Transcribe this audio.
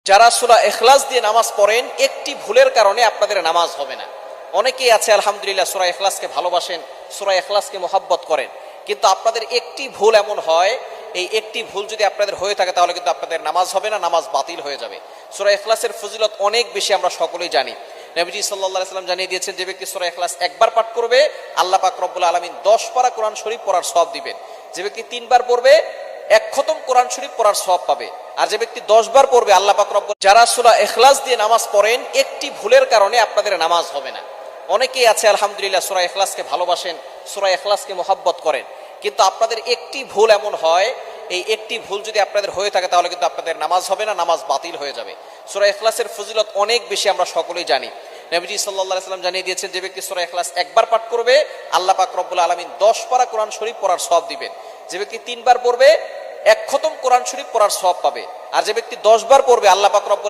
যারা সূরা ইখলাস দিয়ে নামাজ পড়েন একটি ভুলের কারণে আপনাদের নামাজ হবে না। অনেকেই আছে আলহামদুলিল্লাহ সূরা ইখলাসকে ভালোবাসেন, সূরা ইখলাসকে মহব্বত করেন, কিন্তু আপনাদের একটি ভুল এমন হয়, এই একটি ভুল যদি আপনাদের হয়ে থাকে তাহলে কিন্তু আপনাদের নামাজ হবে না, নামাজ বাতিল হয়ে যাবে। সূরা ইখলাসের ফজিলত অনেক বেশি, আমরা সকলেই জানি। নবীজি সাল্লাল্লাহু আলাইহি সাল্লাম জানিয়ে দিয়েছেন, যে ব্যক্তি সূরা ইখলাস একবার পাঠ করবে আল্লাহ পাক রব্বুল আলামিন 10 পারা কোরআন শরীফ পড়ার সওয়াব দিবেন। যে ব্যক্তি 3 বার পড়বে 1 খতম কোরআন শরীফ পড়ার সওয়াব পাবে। আর যে ব্যক্তি 10 বার পড়বে আল্লাহ পাক রব্বুল, যারা সূরা ইখলাস দিয়ে নামাজ পড়েন একটি ভুলের কারণে আপনাদের নামাজ হবে না। অনেকেই আছে আলহামদুলিল্লাহ সূরা ইখলাসকে ভালোবাসেন, সূরা ইখলাসকে মহব্বত করেন, কিন্তু আপনাদের একটি ভুল এমন হয়, এই একটি ভুল যদি আপনাদের হয়ে থাকে তাহলে কিন্তু আপনাদের নামাজ হবে না, নামাজ বাতিল হয়ে যাবে। সূরা ইখলাসের ফজিলত অনেক বেশি, আমরা সকলেই জানি। নবীজি সাল্লাল্লাহু আলাইহি সাল্লাম জানিয়ে দিয়েছেন, যে ব্যক্তি সূরা ইখলাস একবার পাঠ করবে আল্লাহ পাক রব্বুল আলামিন 10 পারা কোরআন শরীফ পড়ার সওয়াব দিবেন। যে ব্যক্তি 3 বার পড়বে 1 খতম কোরআন শরীফ পড়ার সওয়াব পাবে। আর যে ব্যক্তি 10 বার পড়বে আল্লাহ পাক রব্বুল